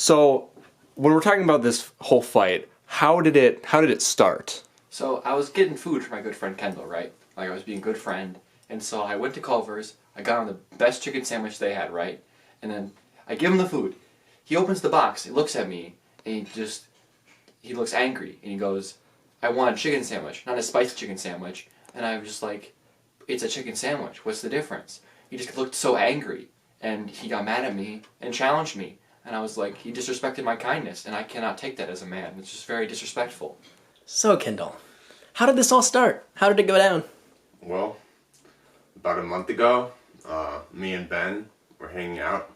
So, when we're talking about this whole fight, how did it start? So I was getting food for my good friend Kendall, right? Like I was being a good friend, and so I went to Culver's. I got him the best chicken sandwich they had, right? And then I give him the food. He opens the box. He looks at me, and he looks angry, and he goes, "I want a chicken sandwich, not a spicy chicken sandwich." And I was just like, "It's a chicken sandwich. What's the difference?" He just looked so angry, and he got mad at me and challenged me. And I was like, he disrespected my kindness, and I cannot take that as a man. It's just very disrespectful. So, Kendall, how did this all start? How did it go down? Well, about a month ago, me and Ben were hanging out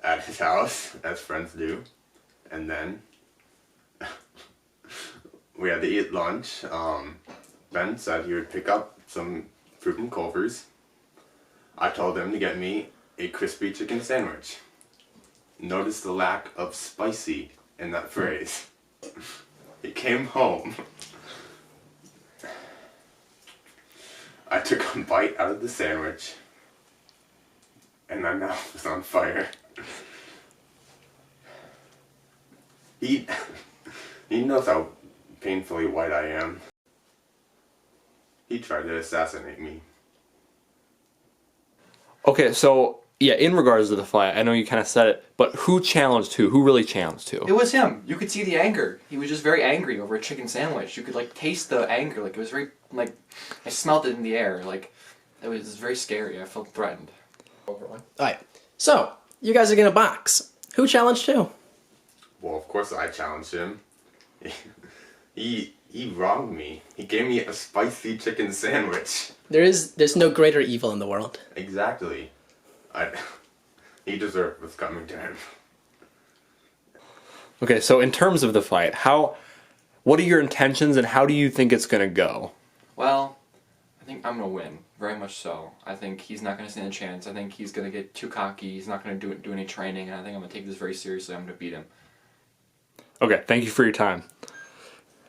at his house, as friends do. And then we had to eat lunch. Ben said he would pick up some fruit from Culver's. I told him to get me a crispy chicken sandwich. Notice the lack of spicy in that phrase. He came home. I took a bite out of the sandwich, and my mouth was on fire. He knows how painfully white I am. He tried to assassinate me. Okay, so yeah, in regards to the fight, I know you kind of said it, but who challenged who? Who really challenged who? It was him. You could see the anger. He was just very angry over a chicken sandwich. You could like taste the anger. Like it was very like I smelled it in the air. Like it was very scary. I felt threatened. Alright, so, you guys are gonna box. Who challenged who? Well, of course I challenged him. He wronged me. He gave me a spicy chicken sandwich. There's no greater evil in the world. Exactly. He deserved what's coming to him. Okay, so in terms of the fight, what are your intentions and how do you think it's going to go? Well, I think I'm going to win. Very much so. I think he's not going to stand a chance. I think he's going to get too cocky. He's not going to do any training. And I think I'm going to take this very seriously. I'm going to beat him. Okay, thank you for your time.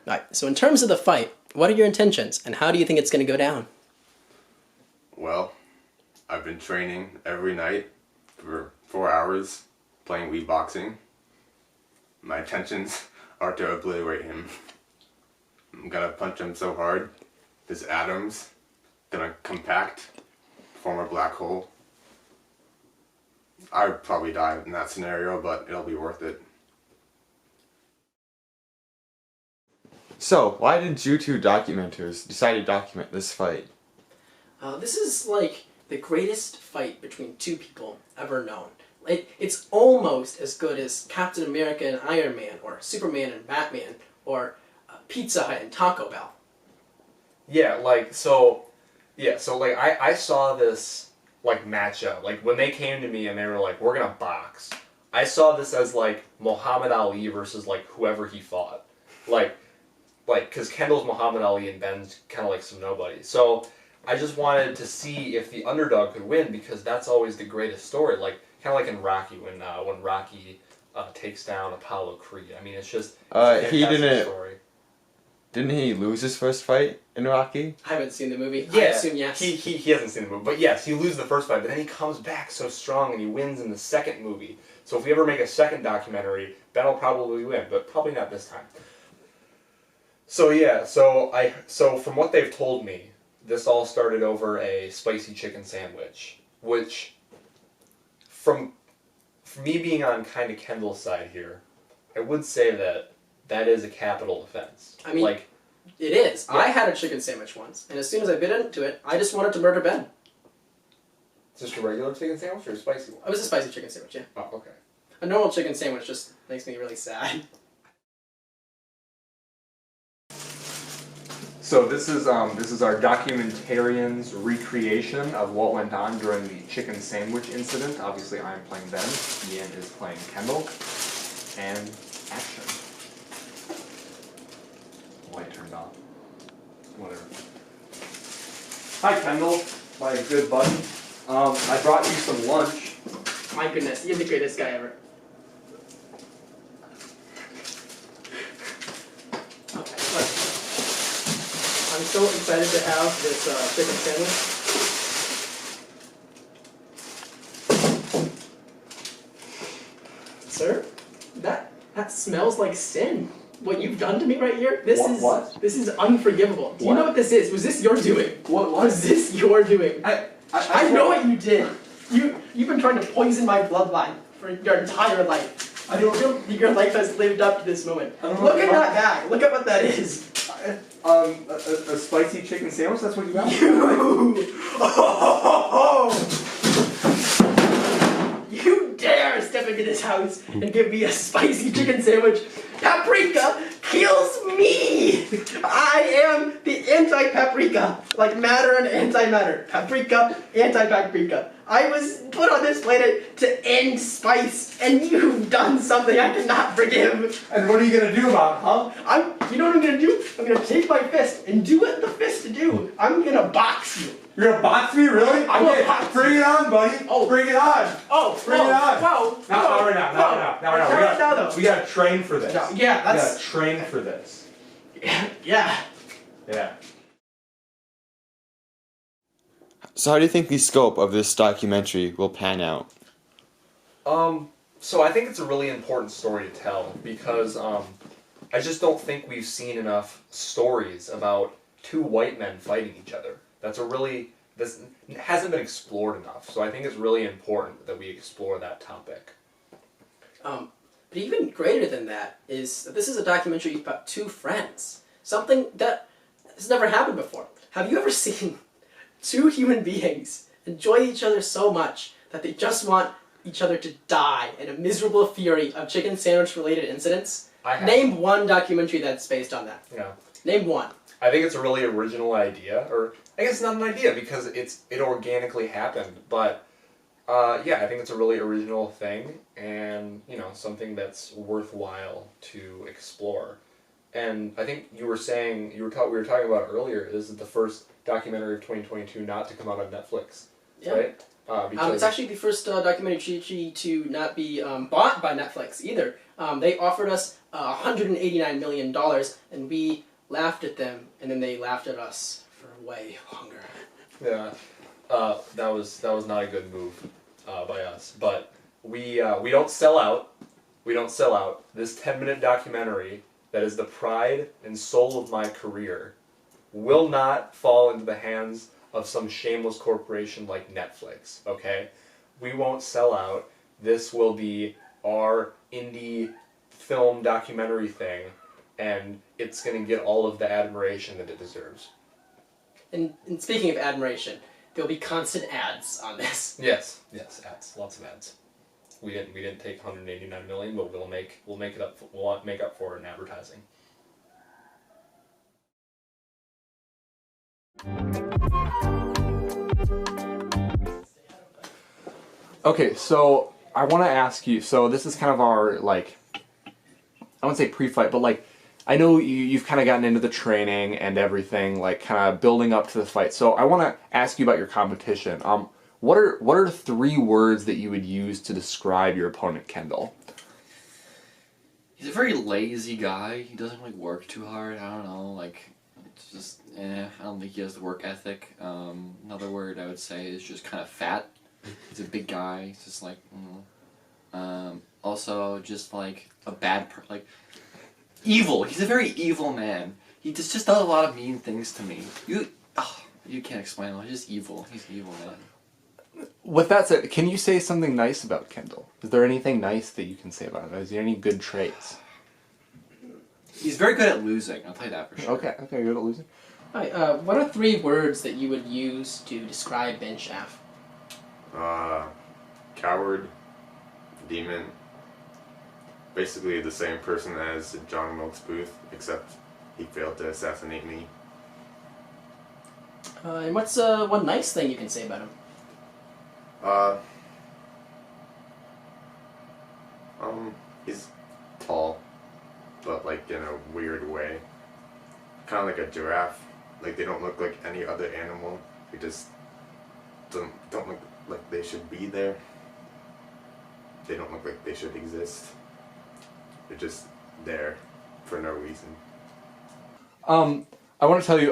Alright, so in terms of the fight, what are your intentions and how do you think it's gonna go down? Well, I've been training every night for 4 hours, playing Wii boxing. My intentions are to obliterate him. I'm gonna punch him so hard, his atoms gonna compact, form a black hole. I would probably die in that scenario, but it'll be worth it. So, why did you two documenters decide to document this fight? This is like the greatest fight between two people ever known. It's almost as good as Captain America and Iron Man, or Superman and Batman, or Pizza Hut and Taco Bell. I saw this like matchup. Like when they came to me and they were like, "We're gonna box." I saw this as like Muhammad Ali versus like whoever he fought. Because Kendall's Muhammad Ali and Ben's kind of like some nobody. So I just wanted to see if the underdog could win because that's always the greatest story. Like kind of like in Rocky when Rocky takes down Apollo Creed. I mean, it's just a fantastic story. Didn't he lose his first fight in Rocky? I haven't seen the movie. Yeah, I assume yes. He hasn't seen the movie, but yes, he loses the first fight, but then he comes back so strong and he wins in the second movie. So if we ever make a second documentary, Ben will probably win, but probably not this time. So from what they've told me, this all started over a spicy chicken sandwich, which, from me being on kind of Kendall's side here, I would say that is a capital offense. I mean, it is. Yeah. I had a chicken sandwich once, and as soon as I bit into it, I just wanted to murder Ben. Just a regular chicken sandwich or a spicy one? It was a spicy chicken sandwich, yeah. Oh, okay. A normal chicken sandwich just makes me really sad. So this is our documentarian's recreation of what went on during the chicken sandwich incident. Obviously, I'm playing Ben. Ian is playing Kendall. And action. Light turned off. Whatever. Hi, Kendall, my good buddy. I brought you some lunch. My goodness, you're the greatest guy ever. I'm so excited to have this chicken sandwich. Sir? smells like sin. What you've done to me right here, this What? is unforgivable. Do you know what this is? Was this your doing? What? Was this your doing? I know what you did. You've been trying to poison my bloodline for your entire life. I don't feel your life has lived up to this moment. Look at that guy. Look at what that is. A spicy chicken sandwich? That's what you got? You dare step into this house and give me a spicy chicken sandwich? Paprika kills me! I am the anti-paprika. Like matter and antimatter. Paprika, anti-paprika. I was put on this planet to end spice, and you've done something I cannot forgive. And what are you gonna do about it, huh? You know what I'm gonna do? I'm gonna take my fist and do what the fist to do. I'm gonna box you. You're gonna box me, really? will box bring it on, buddy. Oh. Bring it on. Bring it on. Whoa. Not right now. We gotta train for this. No, yeah, that's. We gotta train for this. Yeah. Yeah. So how do you think the scope of this documentary will pan out? So I think it's a really important story to tell because I just don't think we've seen enough stories about two white men fighting each other. This hasn't been explored enough. So I think it's really important that we explore that topic. But even greater than that is that this is a documentary about two friends. Something that has never happened before. Have you ever seen two human beings enjoy each other so much that they just want each other to die in a miserable fury of chicken sandwich related incidents? Name one documentary that's based on that. Yeah. Name one. I think it's a really original idea, or I guess not an idea because it organically happened, but yeah, I think it's a really original thing and, something that's worthwhile to explore. And I think we were talking about earlier, this is the first documentary of 2022 not to come out on Netflix, Yeah. right? It's actually the first documentary to not be bought by Netflix either. They offered us $189 million, and we laughed at them, and then they laughed at us for way longer. Yeah, that was not a good move by us, but we don't sell out. We don't sell out. This 10-minute documentary that is the pride and soul of my career will not fall into the hands of some shameless corporation like Netflix, okay? We won't sell out. This will be our indie film documentary thing, and it's going to get all of the admiration that it deserves. And speaking of admiration, there'll be constant ads on this. Yes, ads, lots of ads. We didn't take 189 million, but we'll make up for it in advertising. Okay, so I want to ask you, so this is kind of our, I wouldn't say pre-fight, but I know you've kind of gotten into the training and everything, kind of building up to the fight. So I want to ask you about your competition. What are 3 words that you would use to describe your opponent, Kendall? He's a very lazy guy. He doesn't work too hard. I don't know, it's just, I don't think he has the work ethic. Another word I would say is just kind of fat. He's a big guy. He's just also just a bad evil. He's a very evil man. He just does a lot of mean things to me. You can't explain him. He's just evil. He's an evil man. With that said, can you say something nice about Kendall? Is there anything nice that you can say about him? Is there any good traits? He's very good at losing, I'll tell you that for sure. Okay, good at losing. Alright, what are 3 words that you would use to describe Ben Schaaf? Coward, demon, basically the same person as John Wilkes Booth, except he failed to assassinate me. And what's one nice thing you can say about him? He's tall, but in a weird way. Kind of like a giraffe. They don't look like any other animal. They just don't look like they should be there. They don't look like they should exist. They're just there for no reason. I want to tell you,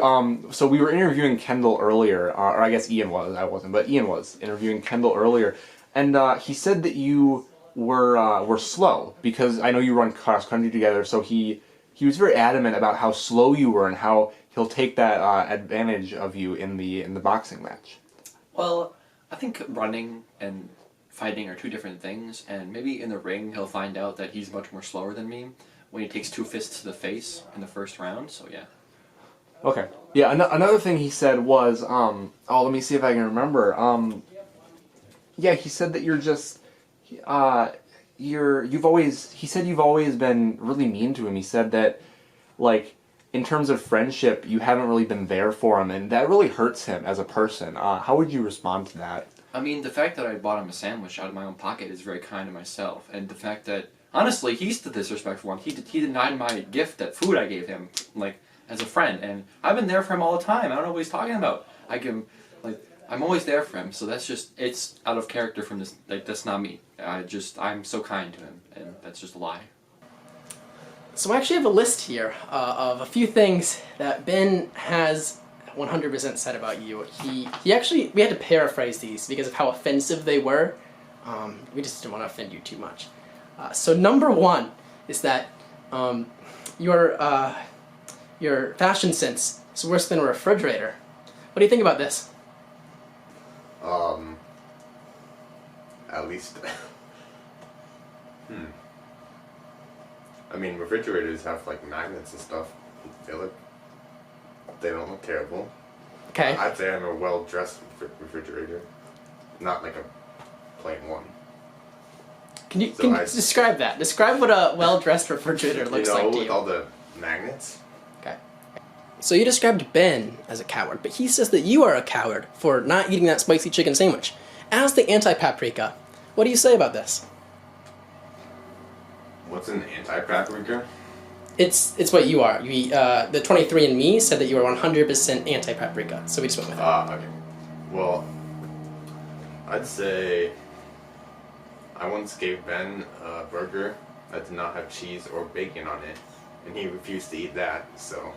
so we were interviewing Kendall earlier, or I guess Ian was, I wasn't, but Ian was interviewing Kendall earlier, and he said that you were slow, because I know you run cross country together. So he was very adamant about how slow you were and how he'll take that advantage of you in the boxing match. Well, I think running and fighting are two different things, and maybe in the ring he'll find out that he's much more slower than me when he takes 2 fists to the face in the first round. So yeah. Okay. Yeah. Another thing he said was, let me see if I can remember. Yeah, he said that you're just, you've always been really mean to him. He said that, like, in terms of friendship, you haven't really been there for him, and that really hurts him as a person. How would you respond to that? I mean, the fact that I bought him a sandwich out of my own pocket is very kind to myself, and the fact that, honestly, he's the disrespectful one. He denied my gift, that food I gave him, like, as a friend, and I've been there for him all the time. I don't know what he's talking about. I'm always there for him, so that's just, it's out of character from this, like, that's not me. I'm so kind to him, and that's just a lie. So I actually have a list here of a few things that Ben has 100% said about you. He actually, we had to paraphrase these because of how offensive they were. We just didn't want to offend you too much. So number 1 is that your fashion sense is worse than a refrigerator. What do you think about this? At least. I mean, refrigerators have like magnets and stuff. They don't look terrible. Okay. I'd say I'm a well-dressed refrigerator, not like a plain one. Can you describe that? Describe what a well-dressed refrigerator looks like to you. With all the magnets. Okay. So you described Ben as a coward, but he says that you are a coward for not eating that spicy chicken sandwich. As the anti-paprika, what do you say about this? What's an anti-paprika? It's what you are. The 23andMe said that you were 100% anti-paprika, so we just went with that. Okay. Well, I'd say I once gave Ben a burger that did not have cheese or bacon on it, and he refused to eat that, so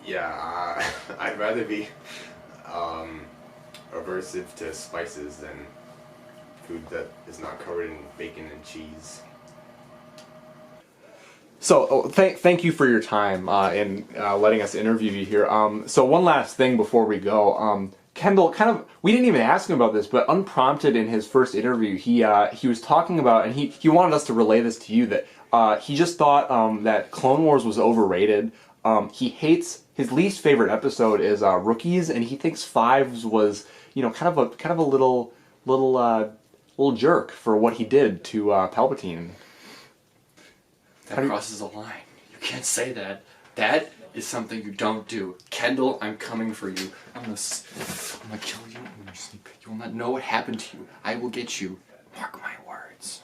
yeah, I'd rather be aversive to spices than food that is not covered in bacon and cheese. So, thank you for your time in letting us interview you here. So one last thing before we go. Kendall, we didn't even ask him about this, but unprompted in his first interview, he was talking about, and he wanted us to relay this to you, that he just thought that Clone Wars was overrated. He hates, his least favorite episode is Rookies, and he thinks Fives was, kind of a little jerk for what he did to Palpatine. That crosses a line. You can't say that. That is something you don't do. Kendall, I'm coming for you. I'm gonna kill you in your sleep. You will not know what happened to you. I will get you. Mark my words.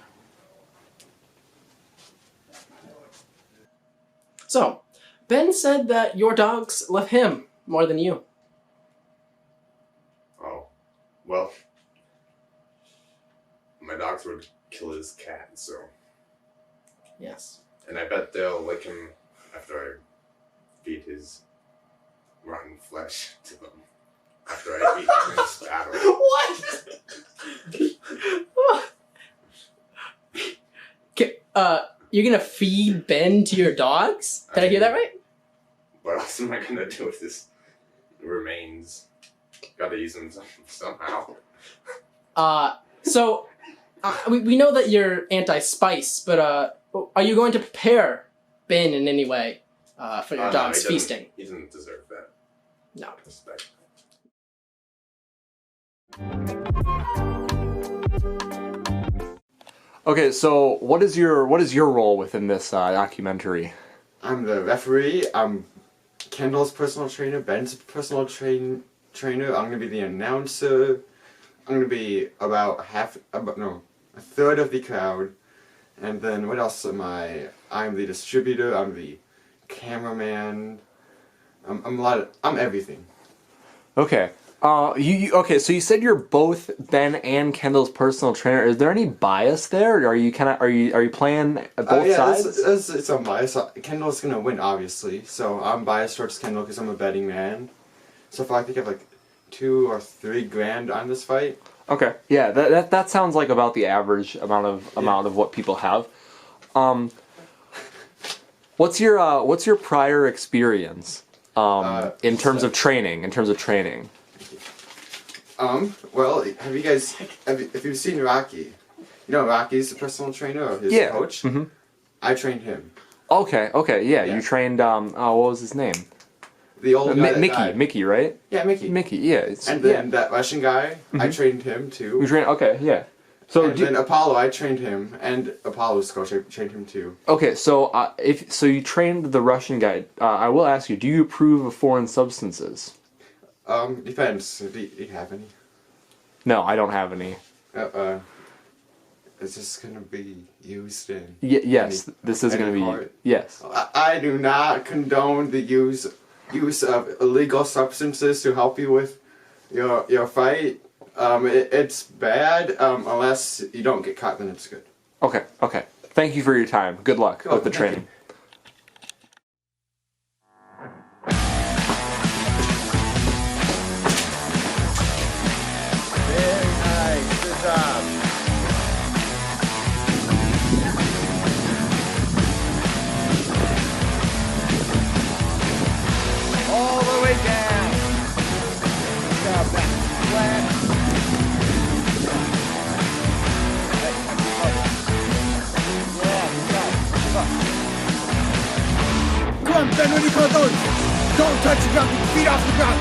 So, Ben said that your dogs love him more than you. Oh, well, my dogs would kill his cat, so. Yes. And I bet they'll lick him after I feed his rotten flesh to them. After I beat him in this battle. What? You're gonna feed Ben to your dogs? Did I hear that right? What else am I gonna do with his remains? Gotta use them somehow. So, we know that you're anti-spice, but are you going to prepare Ben in any way for your dog's feasting? He doesn't deserve that. No. Respect. Okay, so what is your role within this documentary? I'm the referee. I'm Kendall's personal trainer. Ben's personal trainer. I'm gonna be the announcer. I'm gonna be about a third of the crowd. And then what else am I? I'm the distributor. I'm the cameraman. I'm everything. Okay. Okay, so you said you're both Ben and Kendall's personal trainer. Is there any bias there? Or are you playing both sides? It's a bias. Kendall's gonna win, obviously. So I'm biased towards Kendall because I'm a betting man. So far, I think I have like $2 or $3 grand on this fight. Okay. Yeah, that sounds like about the average amount of what people have. What's your prior experience in terms of training? Well, have you seen Rocky? You know Rocky's the personal trainer or his coach? Mm-hmm. I trained him. Okay, yeah. You trained what was his name? The old guy that died. Mickey, right? Yeah, Mickey. Yeah. And then that Russian guy, I trained him too. You trained. Okay, yeah. So and then Apollo, I trained him, and Apollo's coach, I trained him too. Okay, so if you trained the Russian guy, I will ask you: do you approve of foreign substances? Depends. Do you have any? No, I don't have any. Is this gonna be used in? Yes, this is gonna be. Yes. I do not condone the use of illegal substances to help you with your fight. It's bad unless you don't get caught. Then it's good. Okay. Thank you for your time. Good luck with the training. Very nice. Good job. All the way down. Good job, back flat. Come on, bend when you call those. Don't touch the ground. Keep your feet off the ground.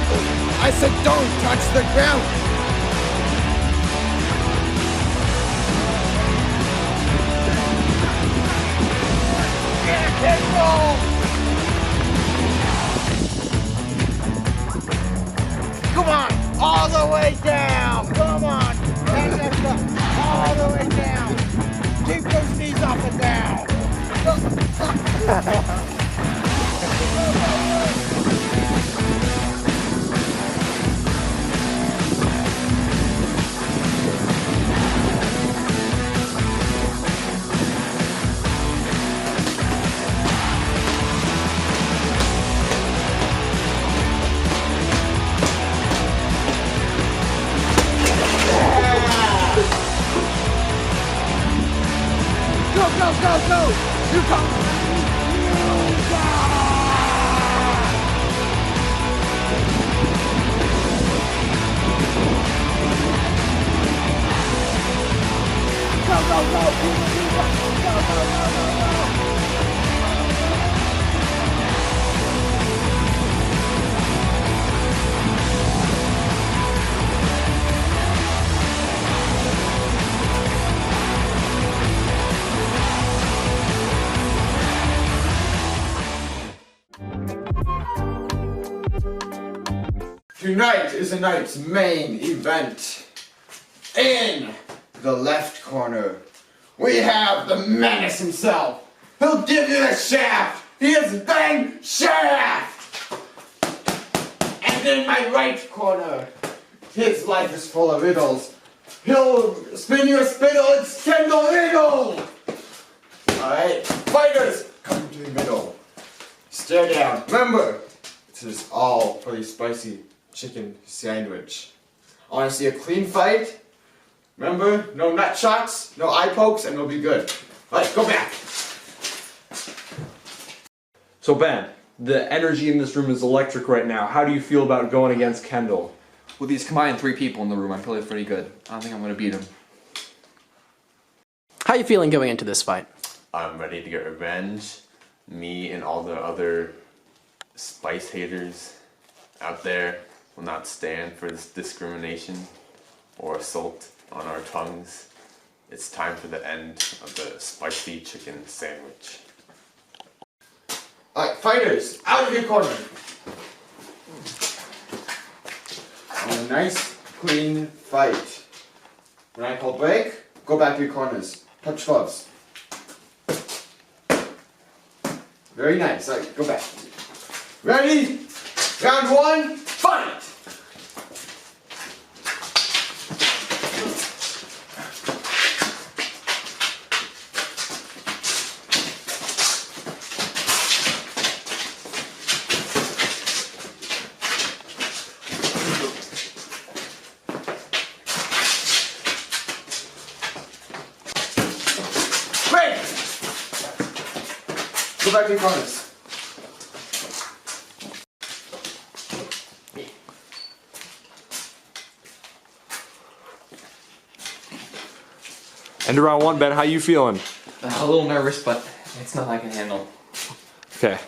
I said don't touch the ground. Yeah, roll. Come on, all the way down. Come on, all the way down. Keep those knees off the ground. Go! You come! Tonight is the night's main event. In the left corner, we have the menace himself. He'll give you the shaft. He is Ben Schaaf. And in my right corner, his life is full of riddles. He'll spin you a spittle. It's Kendall Riddle. Alright, fighters, come to the middle. Stare down. Remember, this is all for the spicy chicken sandwich. I want to see a clean fight. Remember, no nut shots, no eye pokes, and we'll be good. Alright, go back. So Ben, the energy in this room is electric right now. How do you feel about going against Kendall? With these combined 3 people in the room, I'm feeling pretty good. I don't think I'm going to beat him. How are you feeling going into this fight? I'm ready to get revenge. Me and all the other spice haters out there will not stand for this discrimination or assault on our tongues. It's time for the end of the spicy chicken sandwich. Alright, fighters, out of your corner. A nice, clean fight. When I call break, go back to your corners. Touch gloves. Very nice. Alright, go back. Ready? Round 1, fight! back to corners. End of round 1, Ben. How you feeling? A little nervous, but it's nothing I can handle. Okay.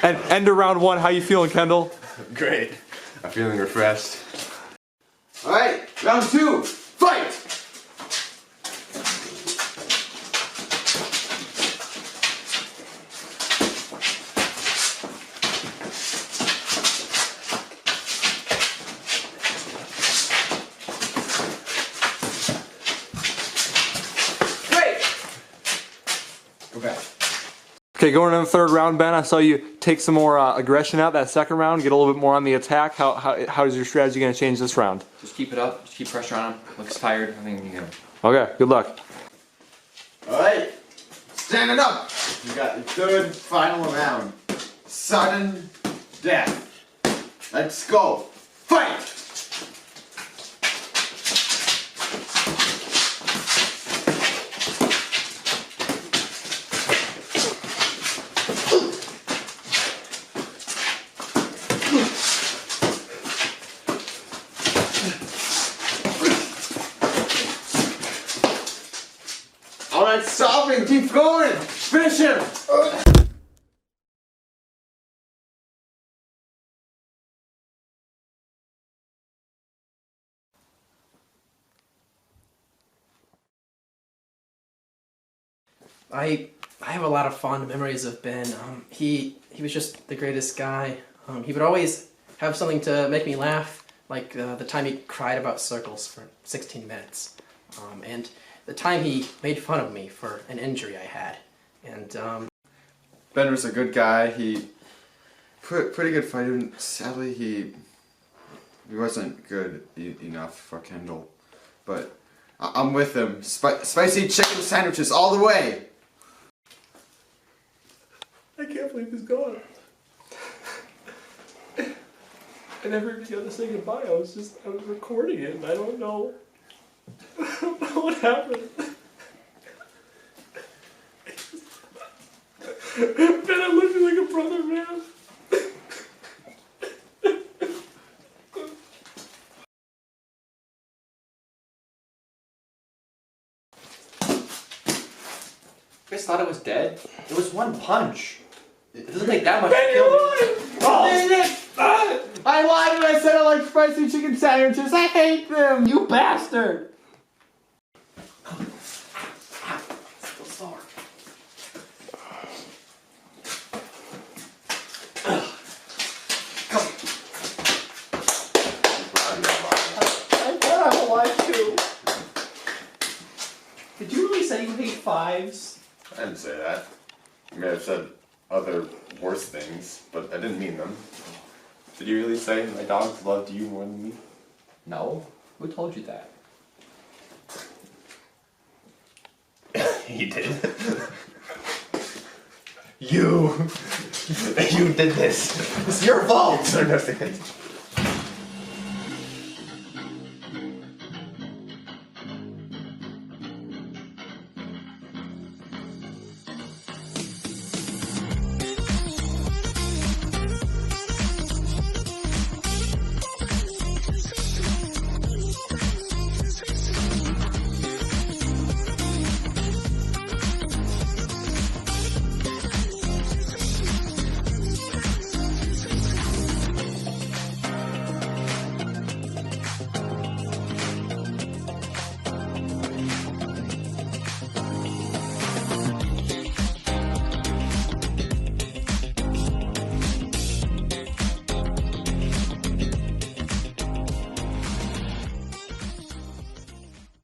And end of round 1. How you feeling, Kendall? Great. I'm feeling refreshed. Alright, round 2, fight! Go back. Okay, going into the third round, Ben. I saw you take some more aggression out that second round, get a little bit more on the attack. How is your strategy going to change this round? Just keep it up. Just keep pressure on him. Looks tired. I think you can. Okay, good luck. Alright, standing up! You got your third final round. Sudden death. Let's go. Fight! Alright, stop him! Keep going! Finish him! I have a lot of fond memories of Ben. He was just the greatest guy. He would always have something to make me laugh, like the time he cried about circles for 16 minutes, and the time he made fun of me for an injury I had. And Ben was a good guy. He pretty good fighter. Sadly, he wasn't good enough for Kendall. But I'm with him. Spicy chicken sandwiches all the way. I can't believe he's gone. I never even got to say goodbye. I was recording it, and I don't know what happened. Ben, I love you like a brother, man. You guys thought it was dead? It was one punch. It doesn't take that much Ben, to kill you're me. lying! Oh. I lied when I said I like spicy chicken sandwiches. I hate them. You bastard. Still sore. I thought I lied too. Did you really say you hate fives? I didn't say that. I may have said other worse things, but I didn't mean them. Did you really say my dogs loved you more than me? No? Who told you that? He did. You did this. It's your fault.